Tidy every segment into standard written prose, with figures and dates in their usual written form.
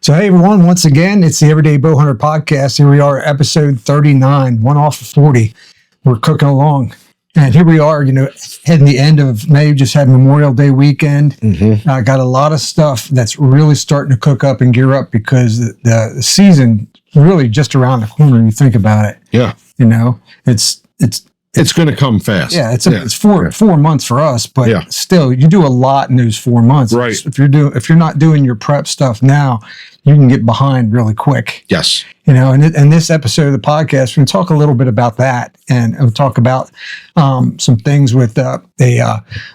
So, hey, everyone, once again, it's the Everyday Bowhunter Podcast. Here we are, episode 39, one off of 40. We're cooking along. And here we are, heading the end of May, just had Memorial Day weekend. I got a lot of stuff that's really starting to cook up and gear up because the season really just around the corner when you think about it. Yeah. It's going to come fast. Yeah, it's 4 months for us, but still, you do a lot in those 4 months. Right. If you're not doing your prep stuff now, you can get behind really quick. Yes. And in this episode of the podcast, we're going to talk a little bit about that, and we'll talk about some things with a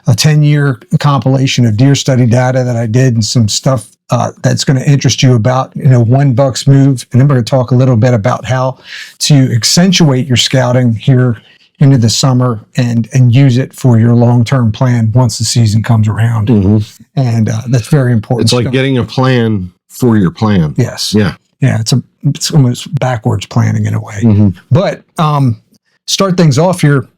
10-year compilation of deer study data that I did, and some stuff that's going to interest you about, one buck's move. And then we're going to talk a little bit about how to accentuate your scouting here into the summer and use it for your long-term plan once the season comes around. And that's very important. It's like getting a plan for your plan. Yes. Yeah. Yeah. It's almost backwards planning in a way. But start things off here.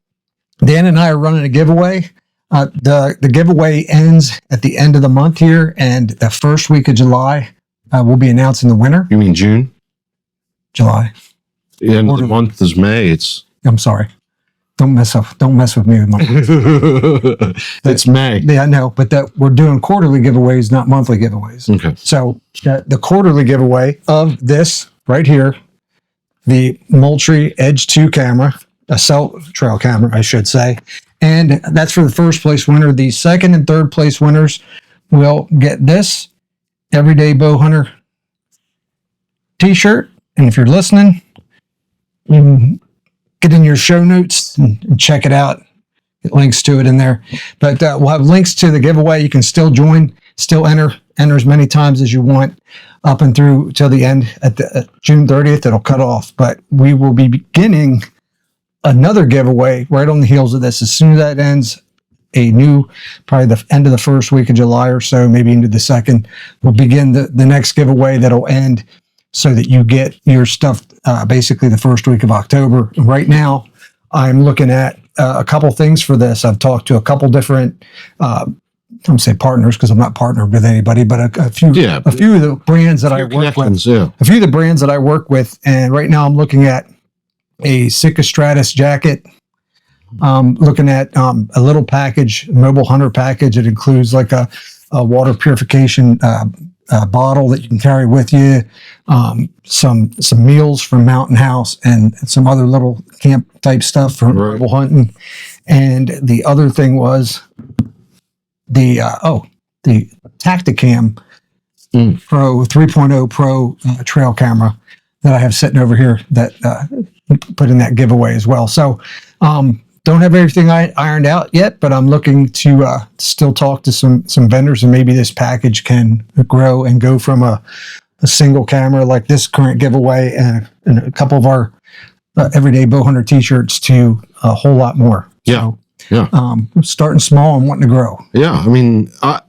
Dan and I are running a giveaway. The giveaway ends at the end of the month here, and the first week of July, we'll be announcing the winner. You mean June? July. The end of the month is May. I'm sorry. Don't mess with me with my. It's May. Yeah, I know, but we're doing quarterly giveaways, not monthly giveaways. Okay. So the quarterly giveaway of this right here, the Moultrie Edge 2 camera, a cell trail camera, I should say, and that's for the first place winner. The second and third place winners will get this Everyday Bowhunter t-shirt, and if you're listening, you can get in your show notes and check it out. Get links to it in there. But we'll have links to the giveaway. You can still join, still enter as many times as you want up and through till the end at June 30th. It'll cut off. But we will be beginning another giveaway right on the heels of this. As soon as that ends, probably the end of the first week of July or so, maybe into the second, we'll begin the next giveaway that'll end so that you get your stuff basically the first week of October. Right now, I'm looking at a couple things for this. I've talked to a couple different, I'm going to say partners because I'm not partnered with anybody, but a few of the brands that I work with. Yeah. A few of the brands that I work with, and right now I'm looking at a Sitka Stratus jacket. Looking at a little package, a mobile hunter package. It includes like a water purification bottle that you can carry with you, some meals from Mountain House, and some other little camp type stuff for mobile hunting. And the other thing was the Tacticam Pro 3.0 Pro trail camera that I have sitting over here that put in that giveaway as well. So don't have everything ironed out yet, but I'm looking to still talk to some vendors, and maybe this package can grow and go from a single camera like this current giveaway and a couple of our Everyday Bowhunter t-shirts to a whole lot more. Yeah. Starting small and wanting to grow. Yeah. I mean, I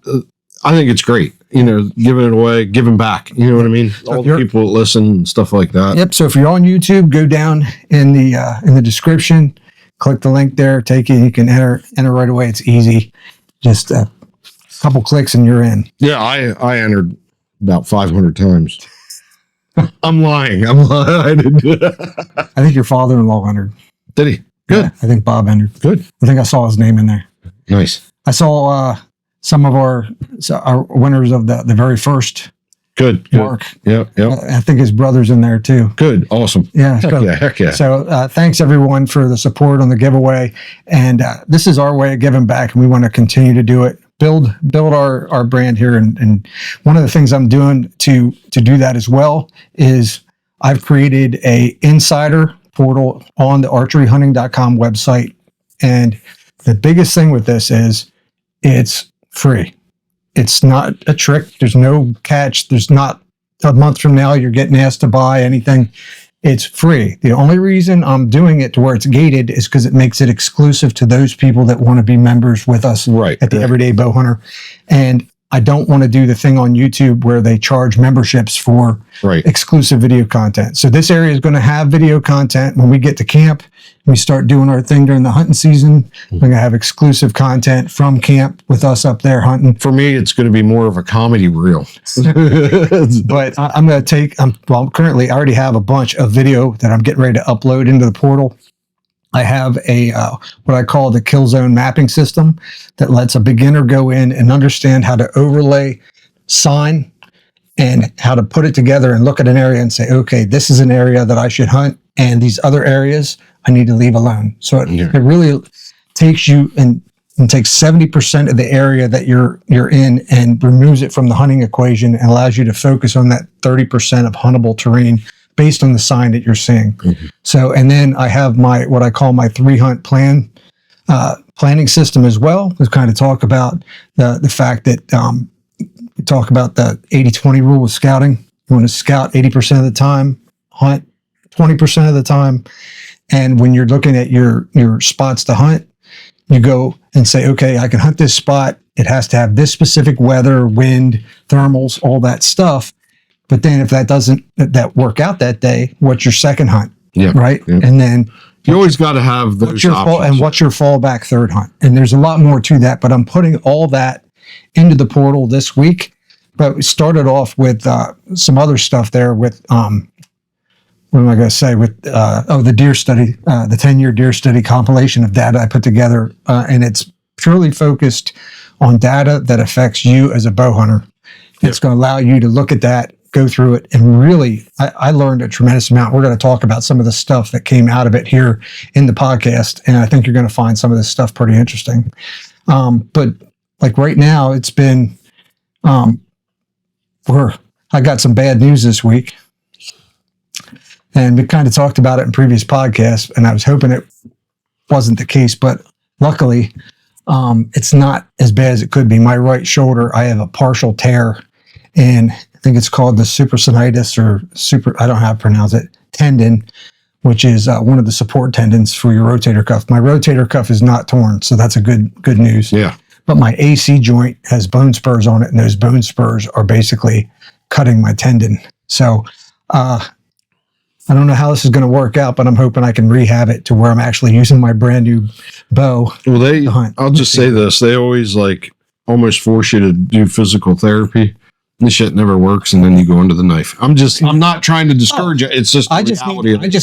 think it's great, giving it away, giving back, you know what I mean? All the people that listen, stuff like that. Yep. So if you're on YouTube, go down in the description, click the link there, take it. You can enter right away. It's easy. Just a couple clicks and you're in. Yeah, I entered about 500 times. I'm lying. I think your father-in-law entered. Did he? Good. Yeah, I think Bob entered. Good. I think I saw his name in there. Nice. I saw some of our winners of the very first. Good. Mark. Yeah. I think his brother's in there too. Good. Awesome. Yeah. Heck yeah. So thanks everyone for the support on the giveaway. And this is our way of giving back, and we want to continue to do it. Build our brand here. And one of the things I'm doing to do that as well is I've created a insider portal on the archeryhunting.com website. And the biggest thing with this is it's free. It's not a trick. There's no catch. There's not a month from now you're getting asked to buy anything. It's free. The only reason I'm doing it to where it's gated is because it makes it exclusive to those people that want to be members with us at the Everyday Bowhunter. And I don't want to do the thing on YouTube where they charge memberships for exclusive video content. So this area is going to have video content. When we get to camp, we start doing our thing during the hunting season. We're going to have exclusive content from camp with us up there hunting. For me, it's going to be more of a comedy reel. But I'm going to currently I already have a bunch of video that I'm getting ready to upload into the portal. I have a what I call the kill zone mapping system that lets a beginner go in and understand how to overlay sign and how to put it together and look at an area and say, okay, this is an area that I should hunt, and these other areas I need to leave alone. So it really takes you and takes 70% of the area that you're in and removes it from the hunting equation and allows you to focus on that 30% of huntable terrain based on the sign that you're seeing. So, and then I have what I call my 3-hunt planning system as well. We kind of talk about the fact that we talk about the 80-20 rule with scouting. You want to scout 80% of the time, hunt 20% of the time. And when you're looking at your spots to hunt, you go and say, okay, I can hunt this spot. It has to have this specific weather, wind, thermals, all that stuff. But then if that doesn't work out that day, what's your second hunt? Yeah. Right. Yeah. And then you always got to have those options. What's your fallback third hunt? And there's a lot more to that, but I'm putting all that into the portal this week. But we started off with some other stuff there with, what am I going to say? With, the deer study, the 10-year deer study compilation of data I put together. And it's purely focused on data that affects you as a bow hunter. It's going to allow you to look at that, go through it, and really, I learned a tremendous amount. We're going to talk about some of the stuff that came out of it here in the podcast, and I think you're going to find some of this stuff pretty interesting. But like right now, it's been, I got some bad news this week, and we kind of talked about it in previous podcasts, and I was hoping it wasn't the case, but luckily, it's not as bad as it could be. My right shoulder, I have a partial tear, and I think it's called the supraspinatus I don't know how to pronounce it, tendon, which is one of the support tendons for your rotator cuff. My rotator cuff is not torn, so that's a good news. Yeah. But my AC joint has bone spurs on it, and those bone spurs are basically cutting my tendon. So I don't know how this is going to work out, but I'm hoping I can rehab it to where I'm actually using my brand new bow. Well, I'll just say this. They always almost force you to do physical therapy. This shit never works, and then you go into the knife. I'm not trying to discourge you. It's just I just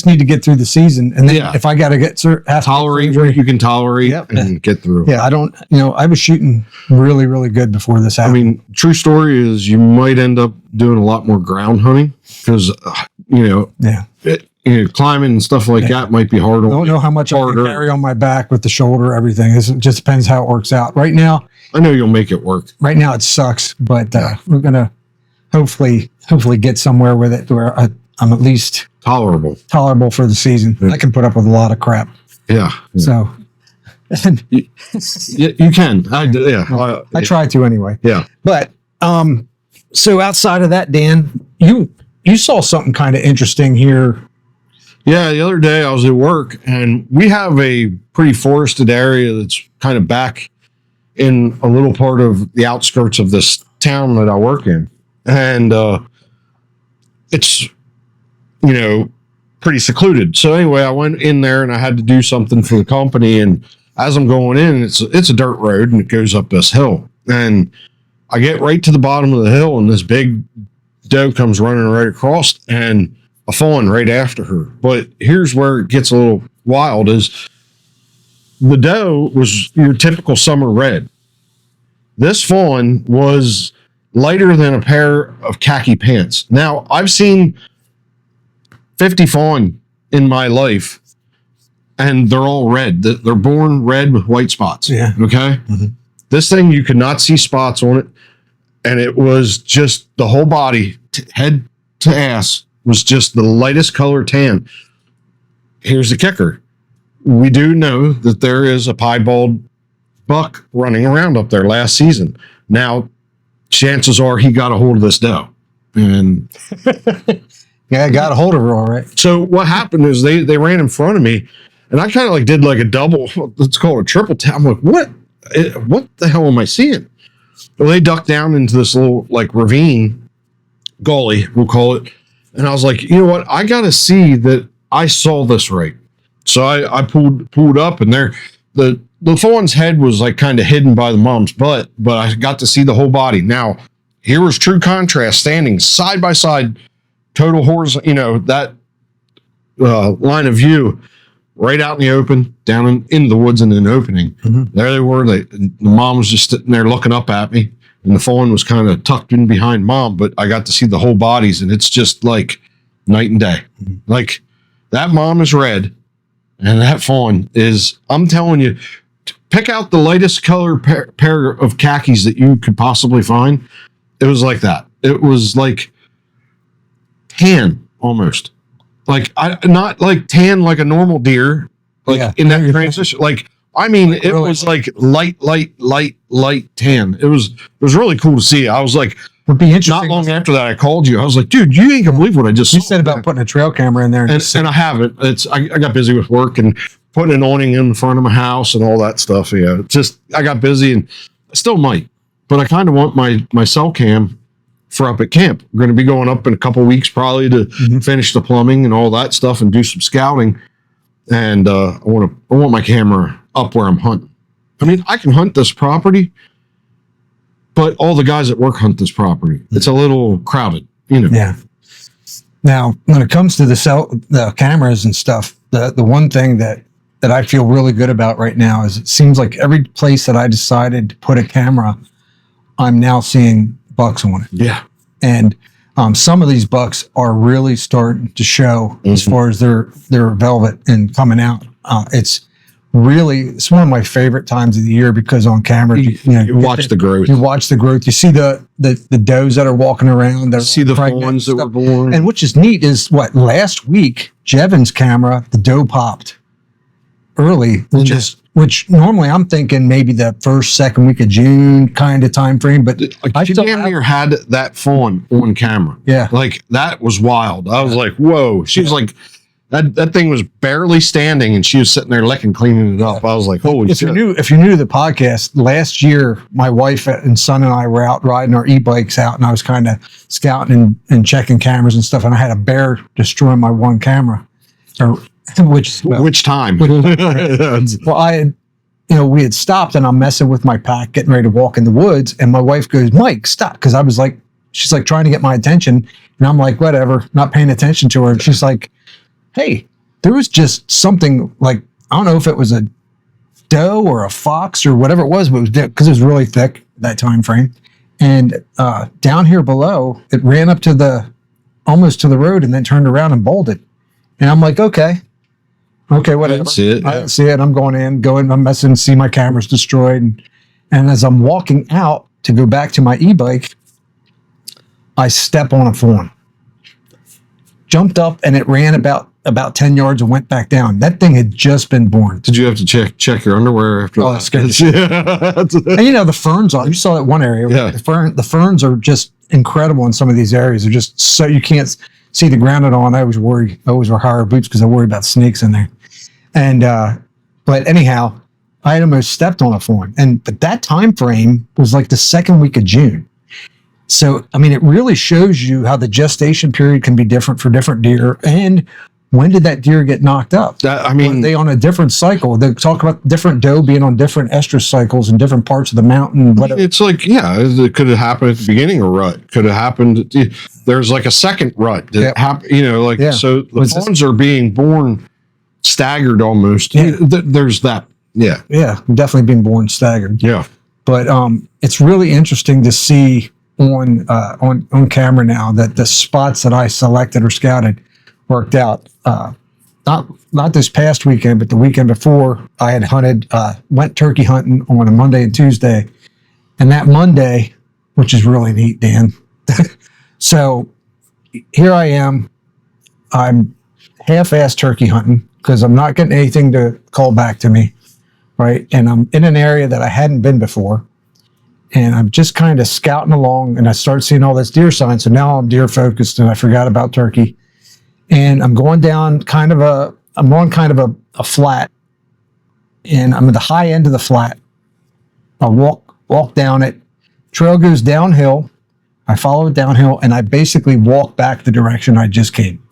need to get through the season, and then if I got to tolerate what you can tolerate and get through. Yeah, I don't. I was shooting really, really good before this happened. I mean, true story is you might end up doing a lot more ground hunting because climbing and stuff like that might be harder. I don't know how much I can carry on my back with the shoulder, everything. It just depends how it works out. Right now, I know you'll make it work. Right now it sucks, but we're going to hopefully get somewhere with it where I'm at least tolerable for the season. Yeah. I can put up with a lot of crap. Yeah. So you can. I try to anyway. Yeah. But so outside of that, Dan, you saw something kind of interesting here. Yeah, the other day I was at work, and we have a pretty forested area that's kind of back in a little part of the outskirts of this town that I work in. And it's, pretty secluded. So anyway, I went in there and I had to do something for the company. And as I'm going in, it's a dirt road and it goes up this hill. And I get right to the bottom of the hill and this big doe comes running right across and a fawn right after her. But here's where it gets a little wild is the doe was your typical summer red. This fawn was lighter than a pair of khaki pants. Now, I've seen 50 fawn in my life, and they're all red. They're born red with white spots. Yeah. Okay? Mm-hmm. This thing, you could not see spots on it, and it was just the whole body, head to ass, was just the lightest color tan. Here's the kicker. We do know that there is a piebald buck running around up there last season. Now, chances are he got a hold of this doe. And yeah, I got a hold of her all right. So what happened is they ran in front of me, and I kind of did like a double, let's call it a triple tap. I'm like, what the hell am I seeing? Well, they ducked down into this little like ravine, gully, we'll call it. And I was like, you know what? I got to see that I saw this right. So I pulled up, and there the fawn's head was like kind of hidden by the mom's butt, but I got to see the whole body. Now, here was true contrast, standing side by side, total horizontal, that line of view, right out in the open, down in the woods in an opening. Mhm. There they were. The mom was just sitting there looking up at me, and the fawn was kind of tucked in behind mom, but I got to see the whole bodies, and it's just like night and day. Like, that mom is red, and that fawn is, I'm telling you, pick out the lightest color pair of khakis that you could possibly find. It was like that. It was like tan almost. Like, not like tan like a normal deer, like in that transition. Like, I mean, it really was like light tan. It was really cool to see. I was like, would be interesting. Not long after that, I called you. I was like, dude, you ain't gonna believe what I just You saw. said about putting a trail camera in there. And I haven't. I got busy with work and putting an awning in front of my house and all that stuff. Yeah, just I got busy, and I still might. But I kind of want my cell cam for up at camp. We're going to be going up in a couple of weeks probably to finish the plumbing and all that stuff and do some scouting. And I want my camera up where I'm hunting. I mean, I can hunt this property, but all the guys at work hunt this property. It's a little crowded, Yeah. Now, when it comes to the cameras and stuff, the one thing that I feel really good about right now is it seems like every place that I decided to put a camera, I'm now seeing bucks on it. Yeah. And some of these bucks are really starting to show as far as their velvet and coming out. It's one of my favorite times of the year because on camera, you watch the growth. You watch the growth. You see the does that are walking around. That see the fawns that were born. And which is neat is last week, Jevon's camera, the doe popped early, which normally I'm thinking maybe the first, second week of June kind of time frame. But she damn near had that fawn on camera. Yeah. Like, that was wild. I was like, whoa. She was like, that thing was barely standing, and she was sitting there licking, cleaning it up. I was like, holy shit. If you're new to the podcast, last year, my wife and son and I were out riding our e-bikes out, and I was kind of scouting and checking cameras and stuff, and I had a bear destroy my one camera. Which time? Well, we had stopped, and I'm messing with my pack, getting ready to walk in the woods, and my wife goes, Mike, stop. Because I was like, she's like trying to get my attention, and I'm like, whatever, not paying attention to her. And she's like, hey, there was just something like, I don't know if it was a doe or a fox or whatever it was, but because it was really thick that time frame. And down here below, it ran up to almost to the road and then turned around and bolted. And I'm like, okay, whatever. I didn't see it. I'm I'm messing, see my camera's destroyed. And as I'm walking out to go back to my e-bike, I step on a fawn. Jumped up, and it ran about 10 yards and went back down. That thing had just been born. Did you have to check your underwear after? Oh, that scared the shit. And the ferns you saw that one area. Yeah. The ferns are just incredible in some of these areas. They're just so you can't see the ground at all. And I always wear higher boots because I worry about snakes in there. And but anyhow, I had almost stepped on a fawn. But that time frame was like the second week of June. So, I mean, it really shows you how the gestation period can be different for different deer. And when did that deer get knocked up? Were they on a different cycle? They talk about different doe being on different estrus cycles in different parts of the mountain. Whatever. It's like, it could have happened at the beginning of rut. Could have happened. There's like a second rut that happened, so the fawns are being born staggered almost. Yeah. There's that. Yeah. Yeah. Definitely being born staggered. Yeah. But it's really interesting to see on camera now that the spots that I selected or scouted worked out. Not this past weekend, but the weekend before, I had went turkey hunting on a Monday and Tuesday. And that Monday, which is really neat, Dan. So here I am. I'm half-assed turkey hunting because I'm not getting anything to call back to me, right? And I'm in an area that I hadn't been before. And I'm just kind of scouting along, and I start seeing all this deer sign. So now I'm deer focused, and I forgot about turkey. And I'm going down I'm on kind of a flat, and I'm at the high end of the flat. I walk down it, trail goes downhill. I follow it downhill, and I basically walk back the direction I just came.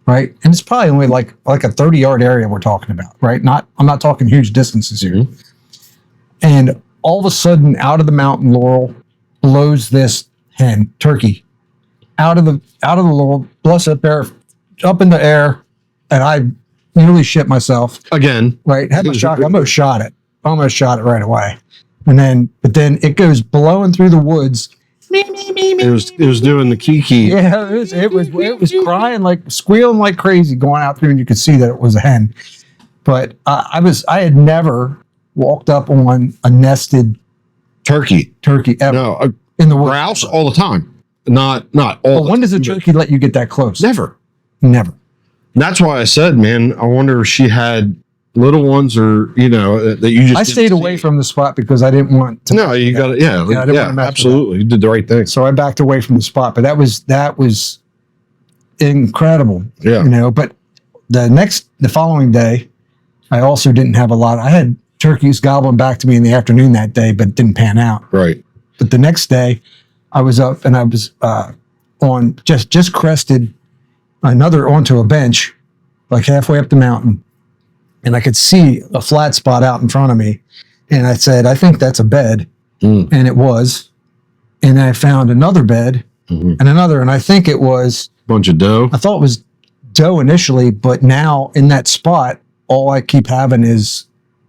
Right, and it's probably only like a 30-yard area we're talking about. Right, I'm not talking huge distances here. Mm-hmm. And all of a sudden, out of the mountain, Laurel blows this turkey out of the Laurel, blows up in the air, and I nearly shit myself. Again, right, had my shot. Almost shot it right away, but then it goes blowing through the woods. It was doing the kiki. Yeah, it was crying, like squealing like crazy, going out through, and you could see that it was a hen. But I had never walked up on a nested turkey ever. No, in the woods. Grouse all the time. Not all. But when does a turkey let you get that close? Never. Never. That's why I said, man, I wonder if she had little ones, or that you just. I stayed away from the spot because I didn't want to. No, you got it. Yeah, absolutely. You did the right thing. So I backed away from the spot, but that was incredible. Yeah. But the following day, I also didn't have a lot. I had turkeys gobbling back to me in the afternoon that day, but it didn't pan out. Right. But the next day, I was up and I was on just crested onto a bench, like halfway up the mountain. And I could see a flat spot out in front of me. And I said, I think that's a bed. And it was. And I found another bed and another. And I think it was bunch of doe. I thought it was doe initially, but now in that spot, all I keep having is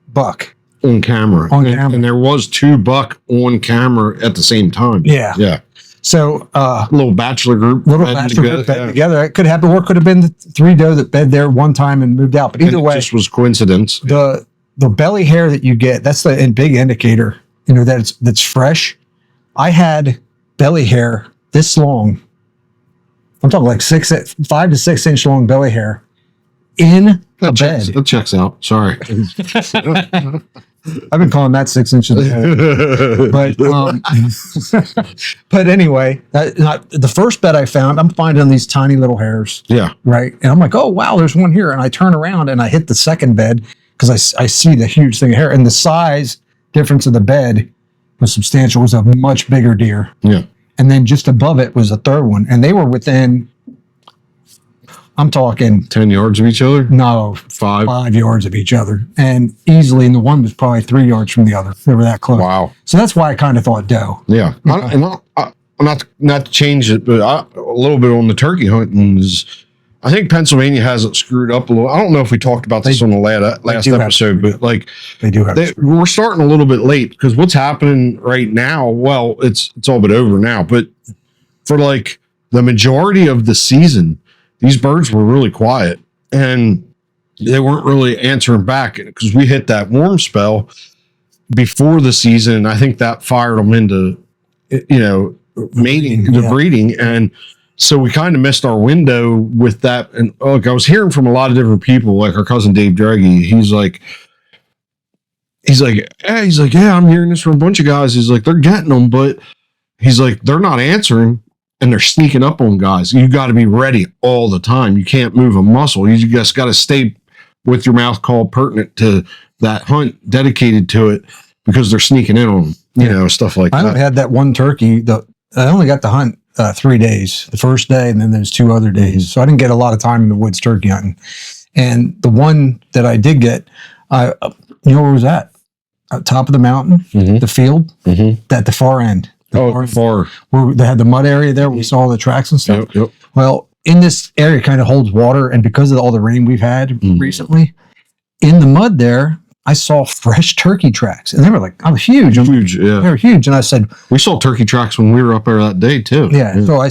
buck. On camera. And there was 2 buck on camera at the same time. Yeah. Yeah. So little bachelor group. Bed together. It could happen, or it could have been the 3 doe that bed there one time and moved out. But either way, it just was coincidence. The belly hair that you get, that's the big indicator, that's fresh. I had belly hair this long. I'm talking like 5 to 6 inch long belly hair in a bed. That checks out. Sorry. I've been calling that 6 inches. But anyway, the first bed I found, I'm finding these tiny little hairs. Yeah. Right. And I'm like, oh, wow, there's one here. And I turn around and I hit the second bed because I see the huge thing of hair. And the size difference of the bed was substantial. It was a much bigger deer. Yeah. And then just above it was a third one. And they were within, I'm talking 10 yards of each other? No, 5 yards of each other. And easily, and the one was probably 3 yards from the other. They were that close. Wow. So that's why I kind of thought doe. Yeah. Not to change it, but a little bit on the turkey hunting is, I think Pennsylvania has it screwed up a little. I don't know if we talked about this on the last episode, but like they do have we're starting a little bit late because what's happening right now, well, it's all but over now, but for like the majority of the season, these birds were really quiet and they weren't really answering back because we hit that warm spell before the season. I think that fired them into, mating, the breeding. And so we kind of missed our window with that. And look, I was hearing from a lot of different people, like our cousin Dave Draghi. He's like, yeah, I'm hearing this from a bunch of guys. He's like, they're getting them, but he's like, they're not answering. And they're sneaking up on guys. You got to be ready all the time. You can't move a muscle. You just got to stay with your mouth call pertinent to that hunt, dedicated to it, because they're sneaking in on them, stuff like that. I had that one turkey. I only got to hunt 3 days. The first day, and then there's 2 other days. So I didn't get a lot of time in the woods turkey hunting. And the one that I did get, where was that? Top of the mountain, the field, at the far end. Far. Where they had the mud area there where we saw all the tracks and stuff. Yep. Well, in this area kind of holds water, and because of all the rain we've had recently, in the mud there, I saw fresh turkey tracks. And they were like, I was huge. Huge, yeah. They were huge. And I said, we saw turkey tracks when we were up there that day too. Yeah. So I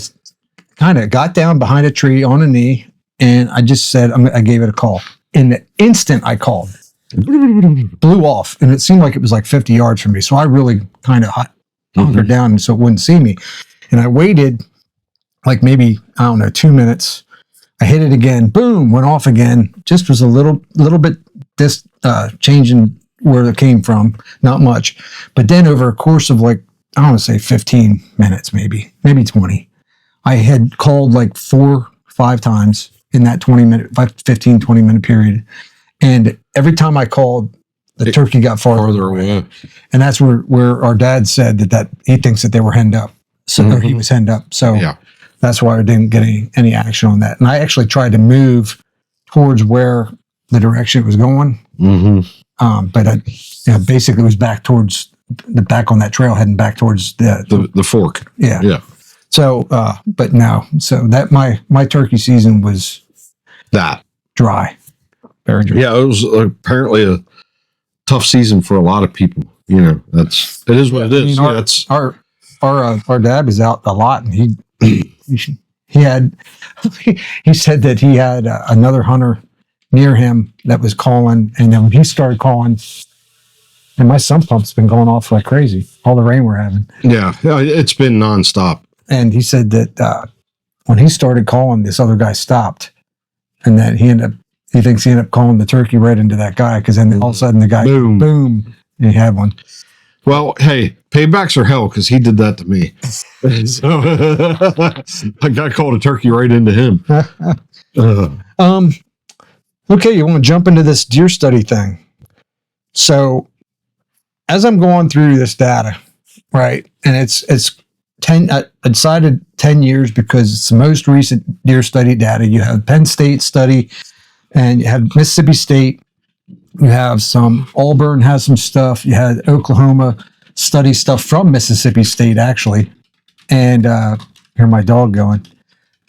kind of got down behind a tree on a knee, and I just said, I gave it a call. In the instant I called, blew off, and it seemed like it was like 50 yards from me. So I really kind of hunkered down so it wouldn't see me. And I waited like maybe, 2 minutes. I hit it again. Boom, went off again. Just was a little bit changing where it came from. Not much. But then over a course of like, I don't want to say 15 minutes, maybe 20. I had called like 4-5 times in that 20 minute period. And every time I called, the turkey got farther away. And that's where our dad said that he thinks that they were henned up. So Mm-hmm. he was henned up. So Yeah. that's why I didn't get any action on that. And I actually tried to move towards where the direction it was going. Mm-hmm. But I basically was back towards back on that trail, heading back towards The fork. yeah. Yeah. So, but no, so that my turkey season was That. dry, very dry. Yeah, it was apparently a tough season for a lot of people. You know, it is what it is. I mean, our dad was out a lot, and he had he said that he had another hunter near him that was calling, and then when he started calling, and my sump pump's been going off like crazy. All the rain we're having. Yeah, it's been nonstop. And he said that when he started calling, this other guy stopped, and then he thinks he ended up calling the turkey right into that guy, because then all of a sudden the guy boom, and he had one. Well, hey, paybacks are hell, because he did that to me. So I got called a turkey right into him. Okay, you want to jump into this deer study thing? So as I'm going through this data, right, and it's 10. I decided 10 years because it's the most recent deer study data. You have Penn State study, and you have Mississippi State. You have some Auburn has some stuff. You had Oklahoma study stuff from Mississippi State actually, and hear my dog going.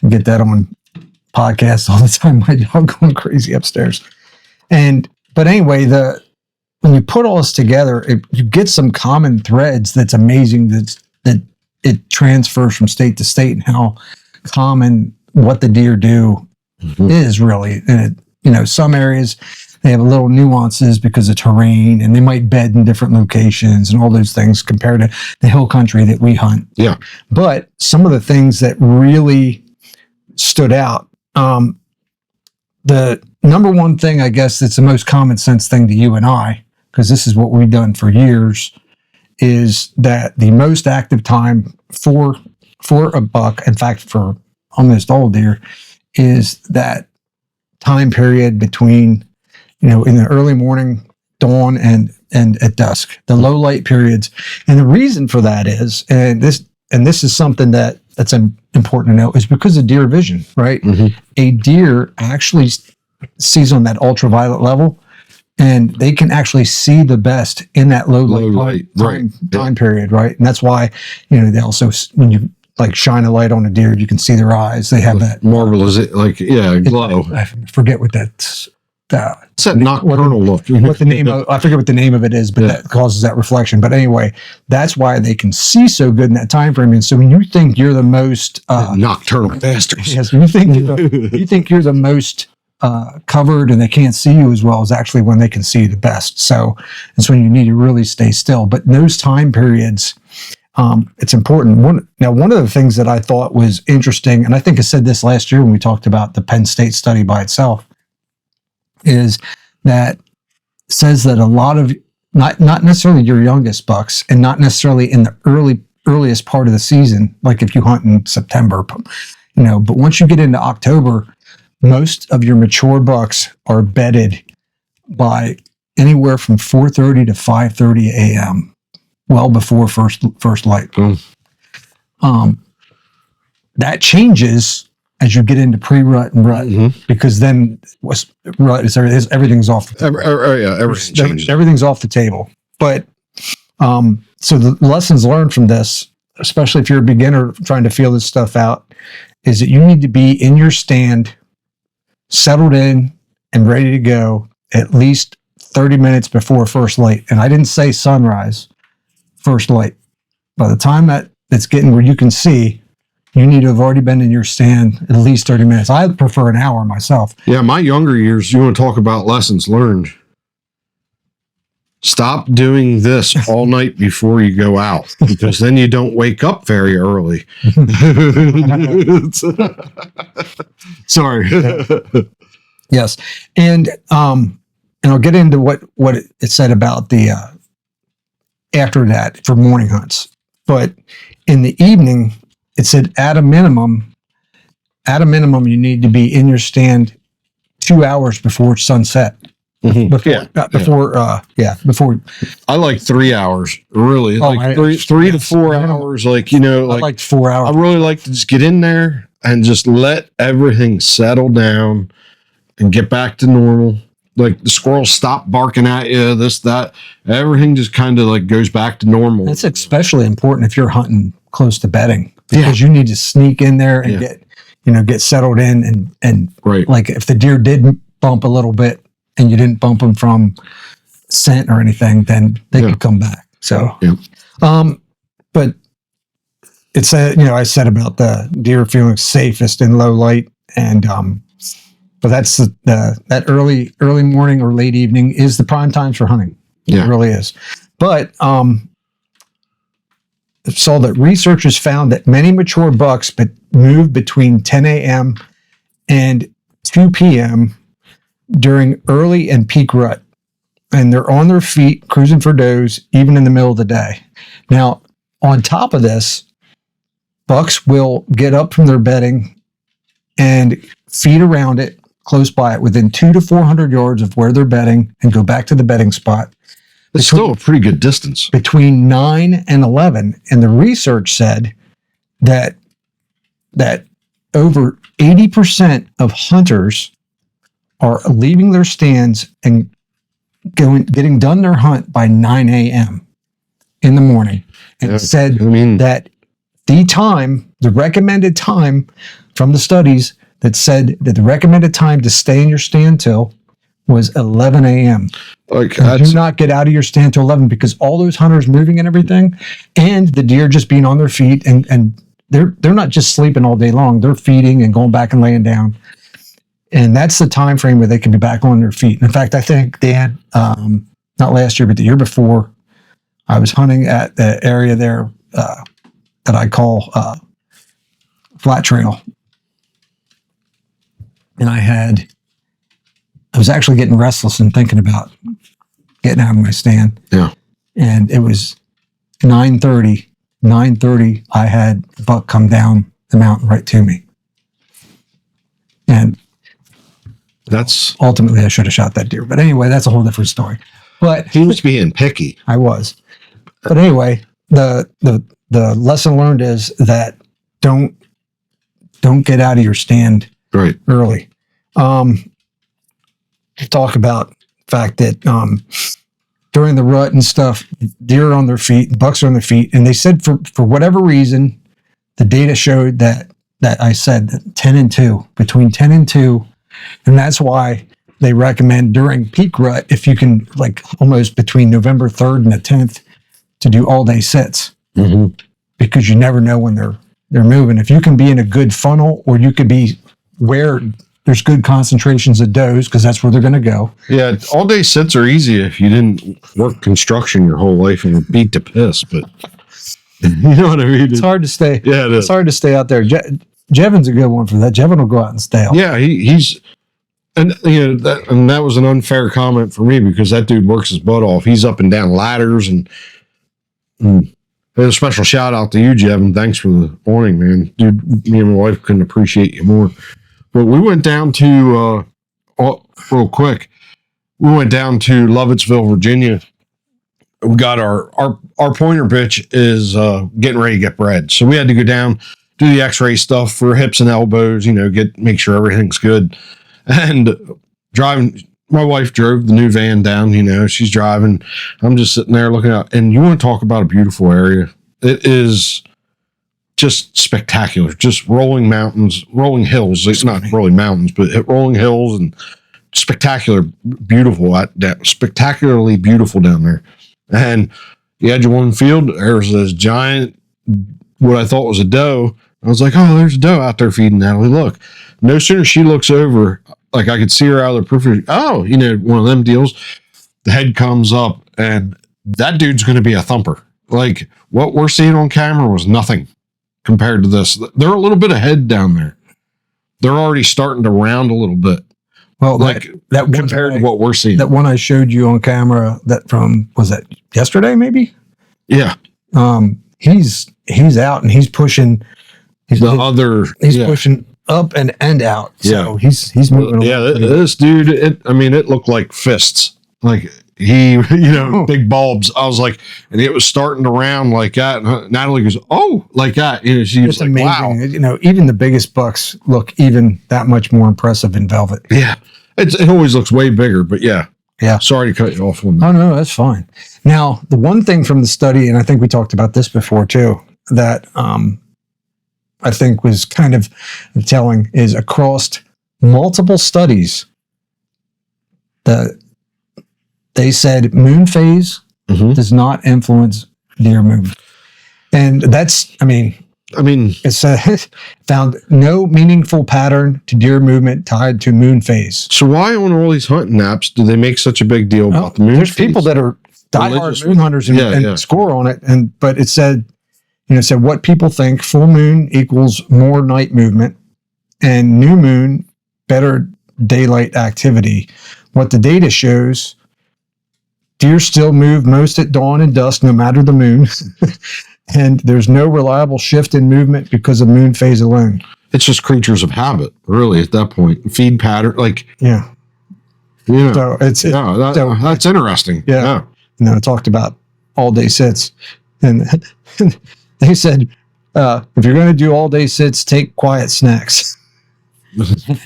I get that on podcasts all the time. My dog going crazy upstairs. But anyway, when you put all this together, you get some common threads. That's amazing. That it transfers from state to state, and how common what the deer do is really. And some areas they have little nuances because of terrain, and they might bed in different locations and all those things compared to the hill country that we hunt. Yeah. But some of the things that really stood out, the number one thing, I guess, that's the most common sense thing to you and I, because this is what we've done for years, is that the most active time for a buck, in fact, for almost all deer, is that time period between, in the early morning, dawn, and at dusk, the low light periods. And the reason for that is, and this is something that's important to know, is because of deer vision, right? Mm-hmm. A deer actually sees on that ultraviolet level, and they can actually see the best in that low light time period, right? And that's why, they also, when you shine a light on a deer, you can see their eyes. They have that marvelous, glow. I forget what that's. It's that nocturnal look. What the name of, I forget what the name of it is, but that causes that reflection. But anyway, that's why they can see so good in that time frame. And so when you think you're the most nocturnal bastards, yes, when you think you're the most covered and they can't see you as well, is actually when they can see you the best. So it's when you need to really stay still. But in those time periods, it's important. One of the things that I thought was interesting, and I think I said this last year when we talked about the Penn State study by itself, is that says that a lot of, not necessarily your youngest bucks, and not necessarily in the earliest part of the season, like if you hunt in September, but once you get into October, most of your mature bucks are bedded by anywhere from 4:30 to 5:30 a.m., well before first light. That changes as you get into pre-rut and rut, because then rut is everything's off the table. Everything's off the table. But so the lessons learned from this, especially if you're a beginner trying to feel this stuff out, is that you need to be in your stand, settled in and ready to go at least 30 minutes before first light. And I didn't say sunrise, first light. By the time that's getting where you can see, you need to have already been in your stand at least 30 minutes. I prefer an hour myself. Yeah, my younger years, you want to talk about lessons learned. Stop doing this all night before you go out, because then you don't wake up very early. Sorry. Yes. And I'll get into what it said about the after that for morning hunts. But in the evening, it said at a minimum, you need to be in your stand 2 hours before sunset. before. I like 3 hours, really. Oh, Like three to 4 hours. Like, you know, I liked 4 hours. I really like to just get in there and just let everything settle down and get back to normal. Like the squirrels stop barking at you, this, that, everything just kind of like goes back to normal. That's especially important if you're hunting close to bedding, because you need to sneak in there and get settled in and right. Like if the deer did bump a little bit and you didn't bump them from scent or anything, then they could come back. So, but it's I said about the deer feeling safest in low light, and but that's that early morning or late evening is the prime times for hunting. It really is. But saw that researchers found that many mature bucks move between 10 a.m. and 2 p.m. during early and peak rut, and they're on their feet cruising for does even in the middle of the day. Now, on top of this, bucks will get up from their bedding and feed around it, close by it, within 200 to 400 yards of where they're bedding, and go back to the bedding spot. It's still a pretty good distance. Between 9 and 11. And the research said that over 80% of hunters are leaving their stands and getting done their hunt by 9 a.m. in the morning. And it said that the recommended time from the studies that said that the recommended time to stay in your stand till was 11 a.m. Like, do not get out of your stand till 11, because all those hunters moving and everything, and the deer just being on their feet, and they're not just sleeping all day long. They're feeding and going back and laying down. And that's the time frame where they can be back on their feet. In fact, I think, Dan, not last year, but the year before, I was hunting at the area there that I call Flat Trail. And I was actually getting restless and thinking about getting out of my stand. Yeah. And it was 9:30. 9:30, I had a buck come down the mountain right to me. And that's ultimately I should have shot that deer. But anyway, that's a whole different story. But he was being picky. I was. But anyway, the lesson learned is that don't get out of your stand early. Talk about the fact that during the rut and stuff, deer are on their feet, bucks are on their feet, and they said for whatever reason, the data showed that I said that 10 and 2, between 10 and 2, and that's why they recommend during peak rut, if you can, like almost between November 3rd and the 10th, to do all day sits, because you never know when they're moving. If you can be in a good funnel, or you could be where there's good concentrations of does, because that's where they're going to go. Yeah, all day sits are easy if you didn't work construction your whole life and were beat to piss. But you know what I mean? It's hard to stay. Yeah, it is. It's hard to stay out there. Jevin's a good one for that. Jevin will go out and stay out. Yeah, he's, and that was an unfair comment for me, because that dude works his butt off. He's up and down ladders, and a special shout out to you, Jevin. Thanks for the warning, man. Dude, me and my wife couldn't appreciate you more. But we went down to, real quick, we went down to Lovettsville, Virginia. We got our pointer bitch is getting ready to get bred. So we had to go down, do the x-ray stuff for hips and elbows, make sure everything's good. And driving, my wife drove the new van down, she's driving. I'm just sitting there looking out. And you want to talk about a beautiful area. It is just spectacular, just rolling mountains, rolling hills. It's not rolling mountains, but rolling hills, and spectacularly beautiful down there. And the edge of one field, there was this giant, what I thought was a doe. I was like, oh, there's a doe out there feeding Natalie. Look, no sooner she looks over, like I could see her out of the periphery. Oh, one of them deals. The head comes up, and that dude's going to be a thumper. Like what we're seeing on camera was nothing compared to this. They're a little bit ahead down there. They're already starting to round a little bit. Well, like that compared to what we're seeing. That one I showed you on camera, was that yesterday maybe? Yeah. He's out and he's pushing. He's pushing up and out. So Yeah. he's moving. Yeah, along. this dude, it looked like fists. Like he, big bulbs. I was like, and it was starting to round like that. And Natalie goes, "Oh, like that." She was It's like, amazing. "Wow." Even the biggest bucks look even that much more impressive in velvet. Yeah, it always looks way bigger. But yeah. Yeah. Sorry to cut you off on that. Oh no, that's fine. Now, the one thing from the study, and I think we talked about this before too, that I think was kind of telling, is across multiple studies that they said moon phase does not influence deer movement. And that's, it found no meaningful pattern to deer movement tied to moon phase. So why on all these hunting apps do they make such a big deal about the moon There's phase? people that are diehard moon hunters and score on it, but it said, what people think: full moon equals more night movement, and new moon better daylight activity. What the data shows: deer still move most at dawn and dusk, no matter the moon. And there's no reliable shift in movement because of moon phase alone. It's just creatures of habit, really, at that point. Feed pattern, yeah. So that's interesting. Yeah. It talked about all day sits, and they said if you're going to do all day sits, take quiet snacks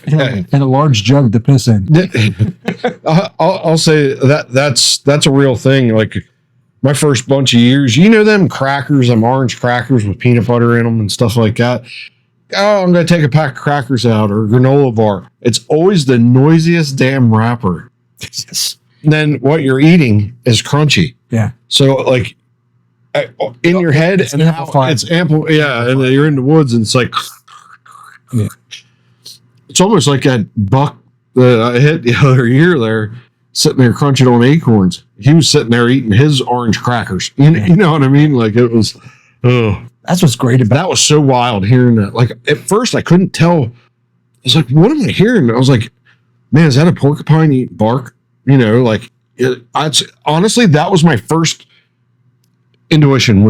and a large jug to piss in. I'll say that's a real thing. Like my first bunch of years, them crackers, them orange crackers with peanut butter in them and stuff like that. Oh, I'm going to take a pack of crackers out, or granola bar. It's always the noisiest damn wrapper. And then what you're eating is crunchy. Yeah. So in your head, it's amplified. It's ample. Yeah. And then you're in the woods and it's like, it's almost like that buck that I hit the other year there, sitting there crunching on acorns. He was sitting there eating his orange crackers. You know what I mean? Like it was, that's what's great about that was so wild hearing that. Like at first I couldn't tell. I was like, what am I hearing? I was like, man, is that a porcupine eating bark? Honestly, that was my first intuition.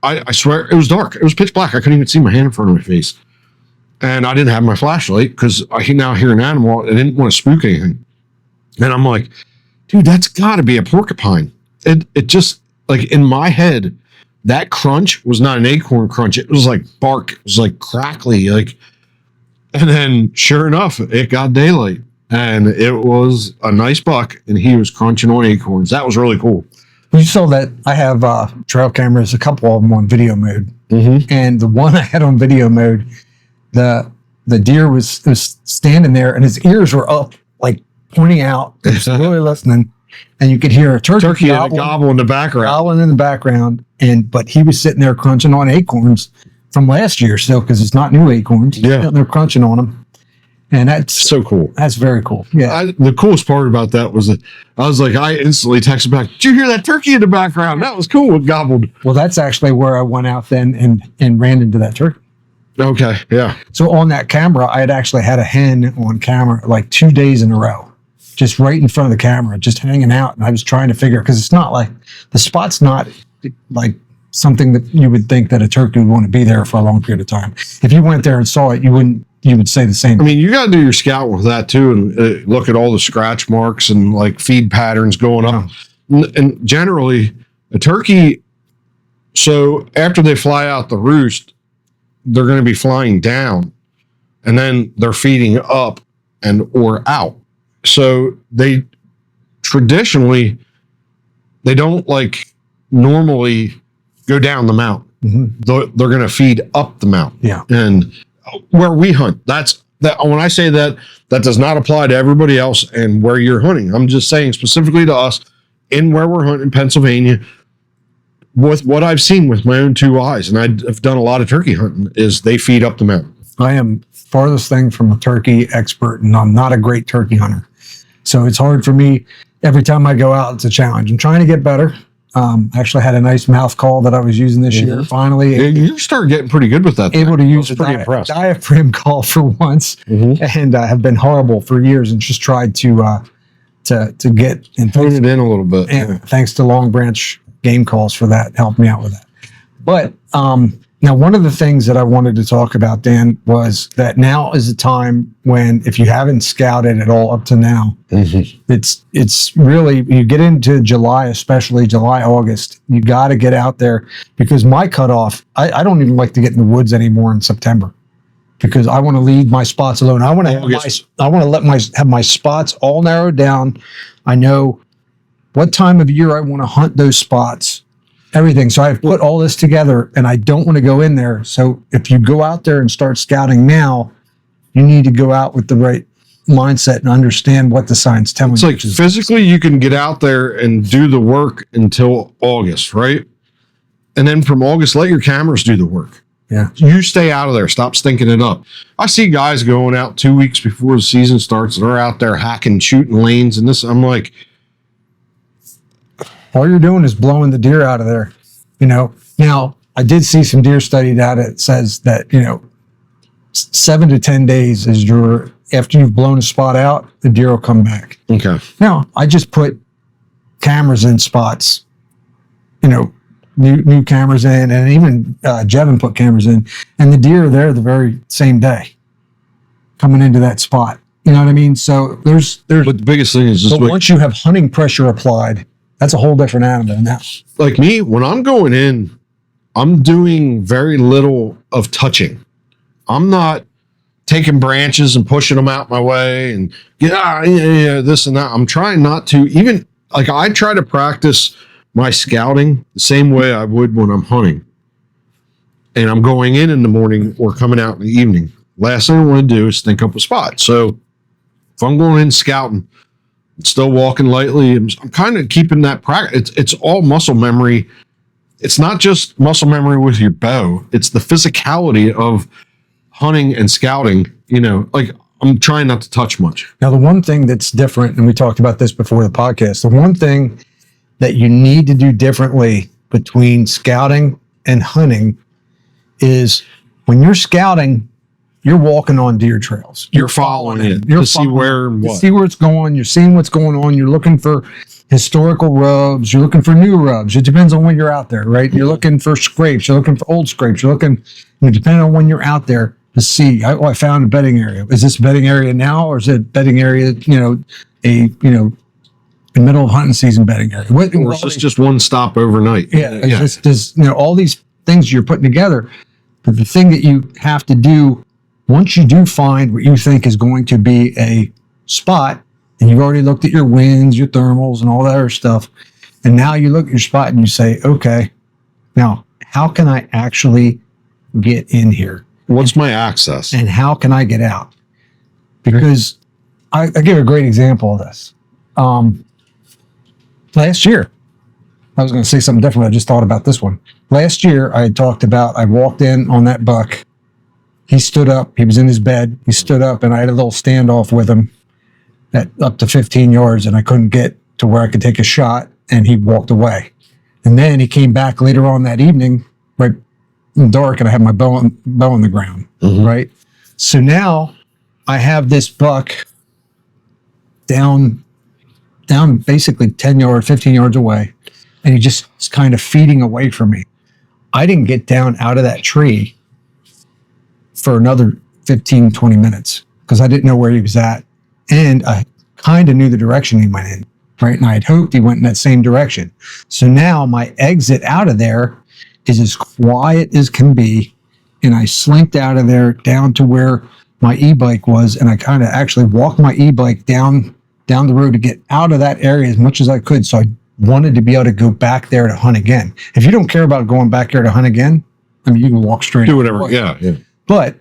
I swear it was dark. It was pitch black. I couldn't even see my hand in front of my face. And I didn't have my flashlight because I now hear an animal. I didn't want to spook anything. And I'm like, dude, that's got to be a porcupine. It just, like, in my head, that crunch was not an acorn crunch. It was like bark. It was like crackly. And then sure enough, it got daylight. And it was a nice buck, and he was crunching on acorns. That was really cool. You saw that I have trail cameras, a couple of them on video mode. Mm-hmm. And the one I had on video mode, the deer was standing there, and his ears were up, like pointing out. He was really listening. And you could hear a turkey gobble in the background. Gobbling in the background. But he was sitting there crunching on acorns from last year still, because it's not new acorns. He's sitting there crunching on them. And that's so cool. That's very cool. Yeah. The coolest part about that was that I was like, I instantly texted back, did you hear that turkey in the background? That was cool. It gobbled. Well, that's actually where I went out then and ran into that turkey. Okay. Yeah. So on that camera, I had actually had a hen on camera like 2 days in a row, just right in front of the camera, just hanging out. And I was trying to figure, because it's not like, the spot's not like something that you would think that a turkey would want to be there for a long period of time. If you went there and saw it, you would say the same. I mean, you got to do your scout with that too, and look at all the scratch marks and like feed patterns going up. And generally, a turkey, so after they fly out the roost, they're going to be flying down, and then they're feeding up or out. So they traditionally, they don't like normally go down the mountain. Mm-hmm. They're going to feed up the mountain. Yeah. And where we hunt, that's that. When I say that, that does not apply to everybody else and where you're hunting. I'm just saying specifically to us in where we're hunting in Pennsylvania, with what I've seen with my own two eyes, and I've done a lot of turkey hunting, is they feed up the mountain. I am farthest thing from a turkey expert, and I'm not a great turkey hunter. So it's hard for me. Every time I go out, it's a challenge. I'm trying to get better. Actually had a nice mouth call that I was using this year. Finally, you started getting pretty good with that. Able to use a diaphragm call for once, and have been horrible for years, and just tried to get and tone it in a little bit. And thanks to Long Branch Game Calls for that, helped me out with that. But Now, one of the things that I wanted to talk about, Dan, was that now is the time when, if you haven't scouted at all up to now, it's really, you get into July, especially July, August, you got to get out there, because my cutoff, I don't even like to get in the woods anymore in September, because I want to leave my spots alone. I want to have my spots all narrowed down. I know what time of year I want to hunt those spots. Everything. So I've put all this together, and I don't want to go in there. So if you go out there and start scouting now, you need to go out with the right mindset and understand what the sign's telling you. It's like physically you can get out there and do the work until August, right? And then from August, let your cameras do the work. Yeah. You stay out of there. Stop stinking it up. I see guys going out 2 weeks before the season starts. They're out there hacking, shooting lanes, and this. I'm like, all you're doing is blowing the deer out of there. Now I did see some deer study data that says that, 7 to 10 days is after you've blown a spot out, the deer will come back. okay. Now, I just put cameras in spots, new cameras in, and even Jevin put cameras in, and the deer are there the very same day coming into that spot. You know what I mean? So there's But the biggest thing is just once you have hunting pressure applied, that's a whole different animal now. like me, when I'm going in, I'm doing very little of touching. I'm not taking branches and pushing them out my way and this and that. I'm trying not to even, like, I try to practice my scouting the same way I would when I'm hunting. And I'm going in the morning or coming out in the evening. Last thing I want to do is think up a spot. So if I'm going in scouting, still walking lightly, I'm kind of keeping that practice. It's all muscle memory. It's not just muscle memory with your bow. It's the physicality of hunting and scouting. Like, I'm trying not to touch much. Now, the one thing that's different, and we talked about this before the podcast, the one thing that you need to do differently between scouting and hunting is when you're scouting, you're walking on deer trails. You're following it You're to see where and what. To see where it's going. You're seeing what's going on. You're looking for historical rubs. You're looking for new rubs. It depends on when you're out there, right? You're looking for scrapes. You're looking for old scrapes. You're looking, depending on when you're out there, to see. I found a bedding area. Is this a bedding area now, or is it bedding area? The middle of hunting season bedding area. Or is this just one stop overnight? Yeah. It's just all these things you're putting together. But the thing that you have to do, once you do find what you think is going to be a spot, and you've already looked at your winds, your thermals, and all that other stuff, and now you look at your spot and you say, okay, now how can I actually get in here? What's my access? And how can I get out? Because I give a great example of this. Last year, I was going to say something different. I just thought about this one. Last year, I had talked about, I walked in on that buck. He stood up. He was in his bed. He stood up, and I had a little standoff with him at up to 15 yards, and I couldn't get to where I could take a shot, and he walked away. And then he came back later on that evening, right in the dark, and I had my bow on the ground, right? So now I have this buck down basically 10 yards, 15 yards away, and he just is kind of feeding away from me. I didn't get down out of that tree for another 15, 20 minutes because I didn't know where he was at. And I kind of knew the direction he went in, right? And I had hoped he went in that same direction. So now my exit out of there is as quiet as can be. And I slinked out of there down to where my e-bike was. And I kind of actually walked my e-bike down the road to get out of that area as much as I could. So I wanted to be able to go back there to hunt again. If you don't care about going back there to hunt again, I mean, you can walk straight. Do whatever. Yeah. But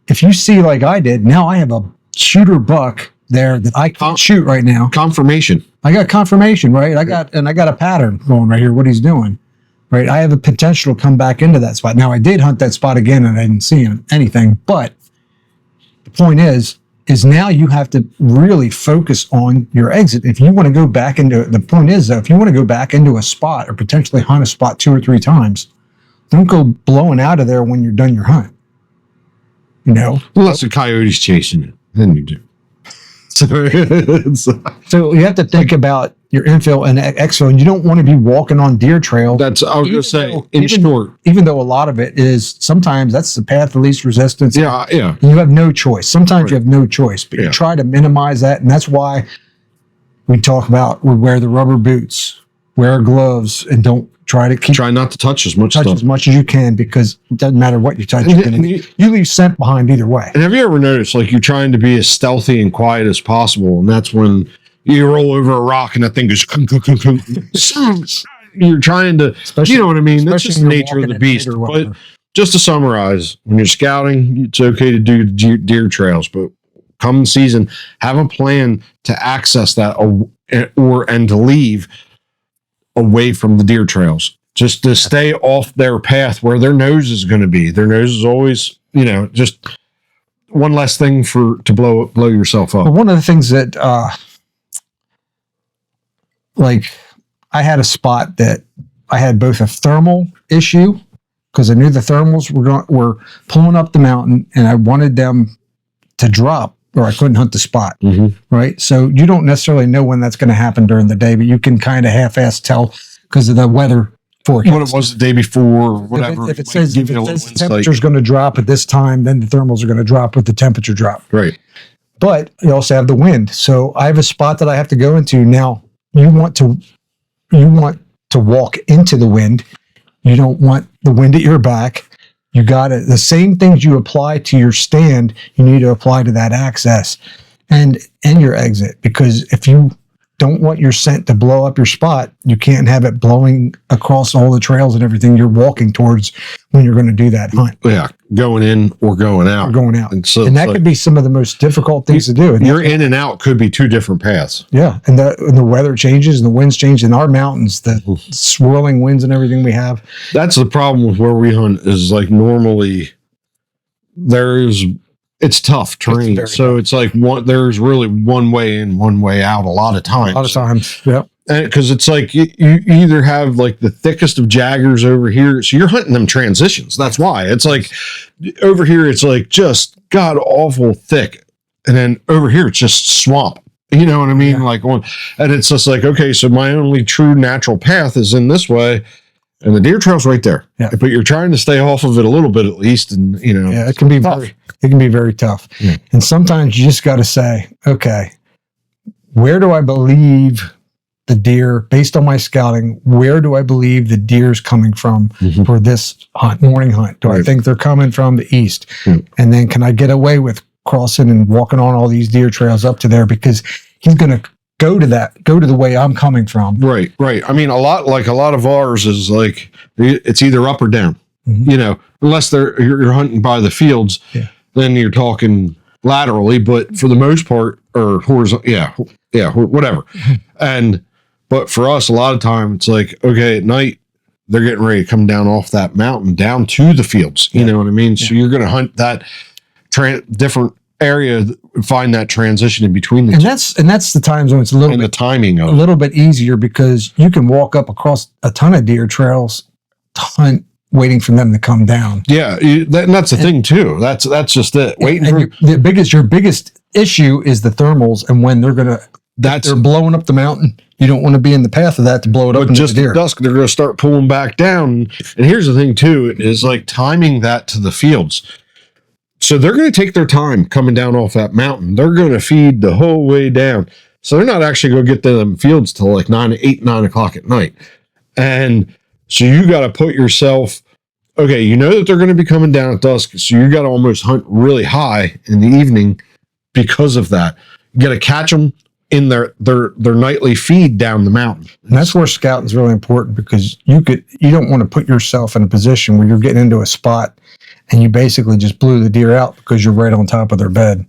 if you see like I did, now I have a shooter buck there that I can't shoot right now. Confirmation. I got confirmation, right? I got a pattern going right here, what he's doing, right? I have a potential to come back into that spot. Now, I did hunt that spot again and I didn't see anything, but the point is now you have to really focus on your exit. If you want to go back into, the point is though, if you want to go back into a spot or potentially hunt a spot 2 or 3 times, don't go blowing out of there when you're done your hunt. Unless the coyote's chasing it, then you do. So you have to think about your infill and exfill. And you don't want to be walking on deer trail. I was going to say, short. Even though a lot of it is, sometimes that's the path of least resistance. Yeah. And you have no choice. Sometimes you have no choice, but you try to minimize that. And that's why we talk about, we wear the rubber boots, wear gloves, and don't try not to touch as much as you can, because it doesn't matter what you touch. You leave scent behind either way. And have you ever noticed, like, you're trying to be as stealthy and quiet as possible, and that's when you roll over a rock and that thing goes you're trying to, you know what I mean? That's just the nature of the beast. But just to summarize, when you're scouting, it's okay to do deer trails, but come season, have a plan to access that and to leave away from the deer trails, just to stay off their path where their nose is going to be. Their nose is always, just one less thing to blow yourself up. Well, one of the things that, I had a spot that I had both a thermal issue, because I knew the thermals were pulling up the mountain, and I wanted them to drop, or I couldn't hunt the spot. Right. So you don't necessarily know when that's going to happen during the day, but you can kind of half-ass tell because of the weather forecast. What it was the day before, or whatever. If it says the temperature's going to drop at this time, then the thermals are going to drop with the temperature drop. Right. But you also have the wind. So I have a spot that I have to go into. Now, you want to walk into the wind. You don't want the wind at your back. You got it. The same things you apply to your stand, you need to apply to that access and your exit. Because if you don't want your scent to blow up your spot, you can't have it blowing across all the trails and everything you're walking towards when you're going to do that hunt. Yeah, going in or going out. And that could be some of the most difficult things to do. And your in and out could be two different paths. Yeah, and the weather changes and the winds change in our mountains, the swirling winds and everything we have. That's the problem with where we hunt, is like normally it's tough terrain. So it's like there's really one way in, one way out a lot of times. Yep. Because it's like you either have like the thickest of jaggers over here. So you're hunting them transitions. That's why. It's like over here, it's like just god awful thick. And then over here, it's just swamp. You know what I mean? Yeah. And it's just like, okay, so my only true natural path is in this way. And the deer trail's right there. Yeah. But you're trying to stay off of it a little bit at least. And, it can be tough. It can be very tough. Yeah. And sometimes you just got to say, okay, where do I believe the deer, based on my scouting, where do I believe the deer's coming from for this morning hunt? Do I think they're coming from the east? And then can I get away with crossing and walking on all these deer trails up to there? Because he's going to go to the way I'm coming from. Right. I mean, a lot of ours is like, it's either up or down, unless you're hunting by the fields, then you're talking laterally, but for the most part, or horizontal, whatever. But for us, a lot of time, it's like, okay, at night, they're getting ready to come down off that mountain, down to the fields. You know what I mean? So you're going to hunt that different area, find that transition in between the two. And that's the times when it's the timing of a little bit easier, because you can walk up across a ton of deer trails to hunt, waiting for them to come down. Yeah, and that's the thing too. That's just it. Your biggest issue is the thermals, and when they're blowing up the mountain, you don't want to be in the path of that to blow it up. But just at dusk, they're going to start pulling back down. And here's the thing too, is like timing that to the fields. So they're going to take their time coming down off that mountain. They're going to feed the whole way down. So they're not actually going to get to them fields till like 9 o'clock at night. And so you got to put yourself, okay, you know that they're going to be coming down at dusk. So you got to almost hunt really high in the evening because of that. You got to catch them in their nightly feed down the mountain. And that's where scouting is really important, because you don't want to put yourself in a position where you're getting into a spot and you basically just blew the deer out because you're right on top of their bed.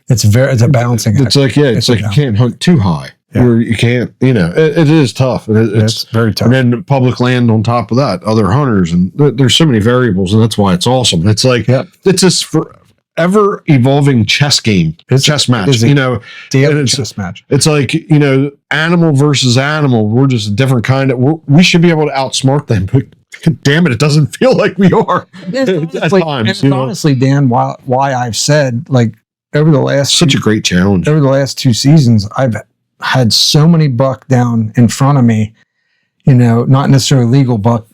It's a balancing act. It's like you can't hunt too high. Yeah. Or you can't, it is tough. It's very tough. And then public land on top of that, other hunters, and there's so many variables, and that's why it's awesome. It's like, it's this forever evolving chess match, daily chess match. It's like, animal versus animal. We're just a different kind we should be able to outsmart them, but damn it doesn't feel like we are at times. Honestly, Dan, why I've said, like, over the last such a great challenge. Over the last 2 seasons, had so many buck down in front of me, not necessarily legal buck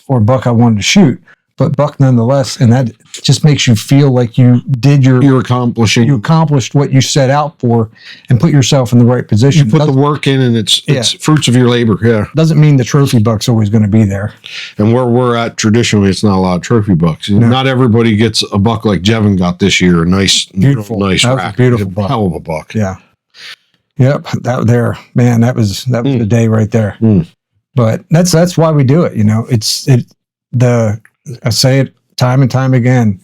or buck I wanted to shoot, but buck nonetheless. And that just makes you feel like you did you accomplished what you set out for and put yourself in the right position. You put the work in, and it's fruits of your labor. Yeah. Doesn't mean the trophy buck's always going to be there. And where we're at traditionally, it's not a lot of trophy bucks. No. Not everybody gets a buck like Jevin got this year. A nice, beautiful, nice rack. Beautiful buck. Hell of a buck. Yeah. Yep. That was the day right there. But that's why we do it. I say it time and time again,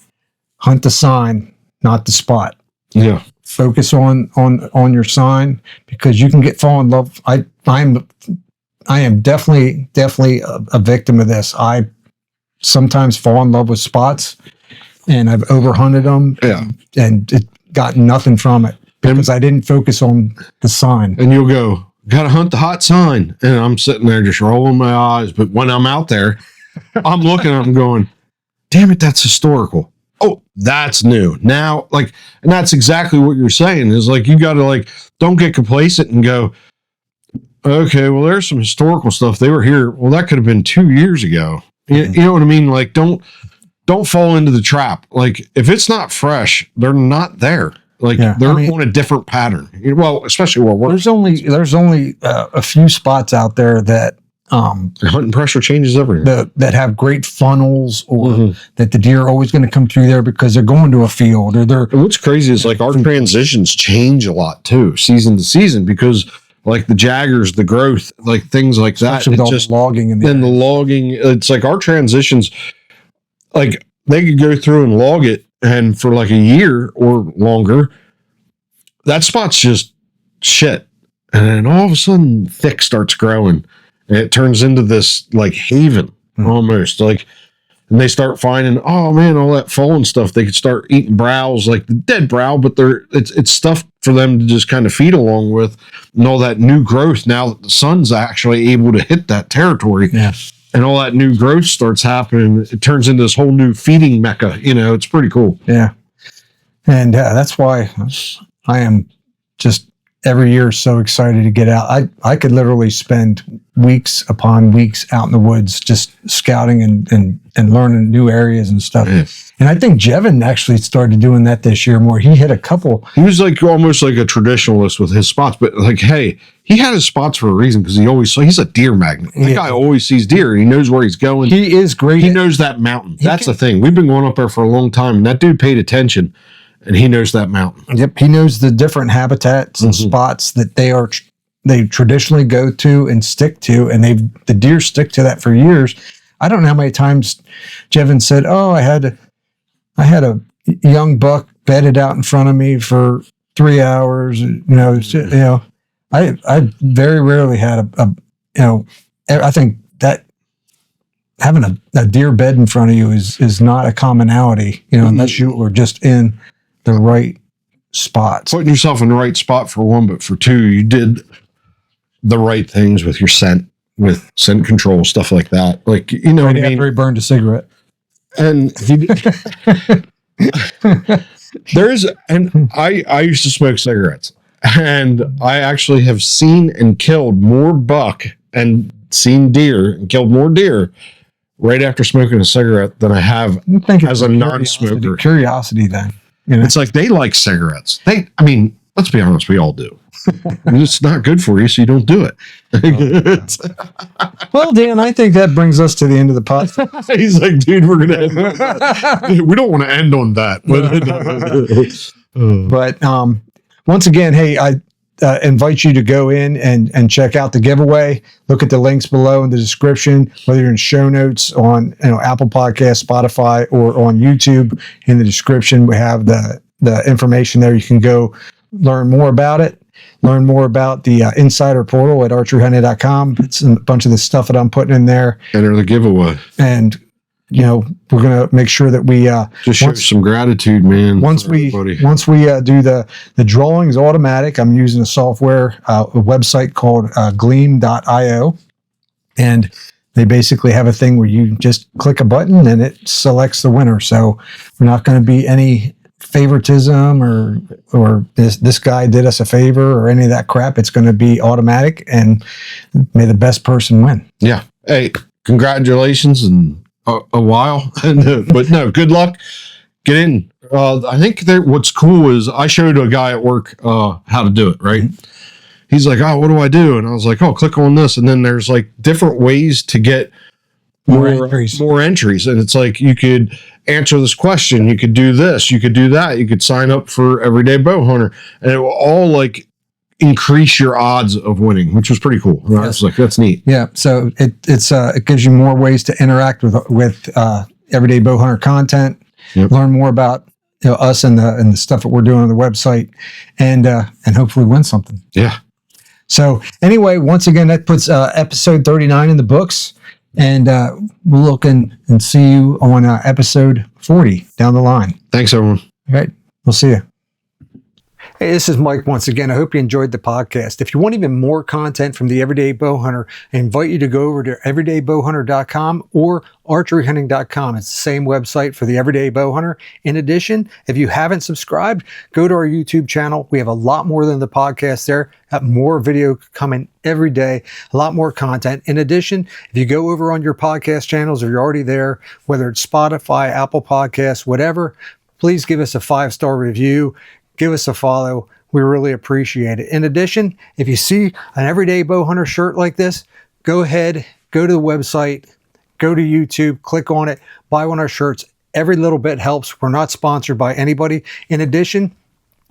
hunt the sign, not the spot. Yeah. Focus on your sign, because you can fall in love. I am definitely a victim of this. I sometimes fall in love with spots, and I've overhunted them. Yeah. And it got nothing from it because I didn't focus on the sign. And you'll go, got to hunt the hot sign. And I'm sitting there just rolling my eyes. But when I'm out there, I'm looking at them going, damn it, that's historical. Oh, that's new. Now, and that's exactly what you're saying is you got to don't get complacent and go, okay, well, there's some historical stuff. They were here. Well, that could have been 2 years ago. You know what I mean? Don't fall into the trap. If it's not fresh, they're not there. They're on a different pattern. Well, especially where we're. There's only a few spots out there that hunting pressure changes everything. That have great funnels, or that the deer are always going to come through there because they're going to a field, or they're. And what's crazy is our transitions change a lot too, season to season, because the jaggers, the growth, things like that. Especially with all the logging and the logging. It's our transitions. They could go through and log it, and for a year or longer, that spot's just shit. And then all of a sudden, thick starts growing, and it turns into this haven almost. And they start finding, oh man, all that fallen stuff. They could start eating browse, the dead brow, but it's stuff for them to just kind of feed along with, and all that new growth. Now that the sun's actually able to hit that territory. Yeah. And all that new growth starts happening. It turns into this whole new feeding mecca. It's pretty cool. Yeah. And that's why I am just every year so excited to get out. I could literally spend weeks upon weeks out in the woods just scouting and learning new areas and stuff. Yeah. And I think Jevin actually started doing that this year more. He hit a couple. He was almost like a traditionalist with his spots, but hey, he had his spots for a reason, because he's a deer magnet. That guy always sees deer, and he knows where he's going. He is great. He knows that mountain. That's the thing. We've been going up there for a long time, and that dude paid attention, and he knows that mountain. Yep. He knows the different habitats and spots that they traditionally go to and stick to, and the deer stick to that for years. I don't know how many times Jevin said, oh, I had a young buck bedded out in front of me for 3 hours. I very rarely had I think that having a deer bed in front of you is not a commonality, unless you were just in the right spots. Putting yourself in the right spot for one, but for two, you did the right things with your scent, with scent control, stuff like that. What I mean? After he burned a cigarette. And I used to smoke cigarettes, and I actually have seen and killed more buck and seen deer and killed more deer right after smoking a cigarette than I have as a non-smoker. Curiosity then. It's they like cigarettes. Let's be honest, we all do. It's not good for you, so you don't do it. Well, Dan, I think that brings us to the end of the podcast. He's like, dude, we're gonna end on that. We don't want to end on that. But once again, hey, I invite you to go in and check out the giveaway. Look at the links below in the description, whether you're in show notes on Apple Podcasts, Spotify, or on YouTube. In the description, we have the information there. You can go learn more about it. Learn more about the insider portal at archeryhunting.com. It's a bunch of the stuff that I'm putting in there. Enter the giveaway. And, we're going to make sure that we just show some gratitude, man. Once we do the drawing is automatic. I'm using a software, a website called gleam.io. And they basically have a thing where you just click a button and it selects the winner. So we're not going to be any favoritism or this guy did us a favor or any of that crap. It's going to be automatic, and may the best person win. Yeah. Hey, congratulations and a while, but no, good luck. Get in. I think what's cool is I showed a guy at work how to do it. Right. He's like, oh, what do I do? And I was like, oh, click on this. And then there's like different ways to get more entries. And it's like, you could answer this question. You could do this. You could do that. You could sign up for Everyday Bowhunter, and it will all like increase your odds of winning, which was pretty cool. Right? Yes. I was like, that's neat. Yeah. So it gives you more ways to interact with Everyday Bowhunter content, learn more about us and the stuff that we're doing on the website, and hopefully win something. Yeah. So anyway, once again, that puts episode 39 in the books, and we'll look and see you on episode 40 down the line. Thanks, everyone. All right. We'll see you. Hey, this is Mike once again. I hope you enjoyed the podcast. If you want even more content from the Everyday Bowhunter, I invite you to go over to everydaybowhunter.com or archeryhunting.com. It's the same website for the Everyday Bowhunter. In addition, if you haven't subscribed, go to our YouTube channel. We have a lot more than the podcast there. Got more video coming every day, a lot more content. In addition, if you go over on your podcast channels, if you're already there, whether it's Spotify, Apple Podcasts, whatever, please give us a 5-star review. Give us a follow. We really appreciate it. In addition, if you see an Everyday Bowhunter shirt like this, go ahead, go to the website, go to YouTube, click on it, buy one of our shirts. Every little bit helps. We're not sponsored by anybody. In addition,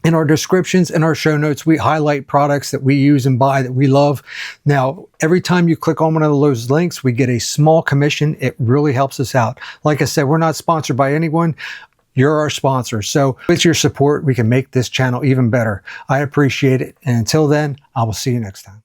in our descriptions and our show notes, we highlight products that we use and buy that we love. Now, every time you click on one of those links, we get a small commission. It really helps us out. Like I said, we're not sponsored by anyone. You're our sponsor. So with your support, we can make this channel even better. I appreciate it. And until then, I will see you next time.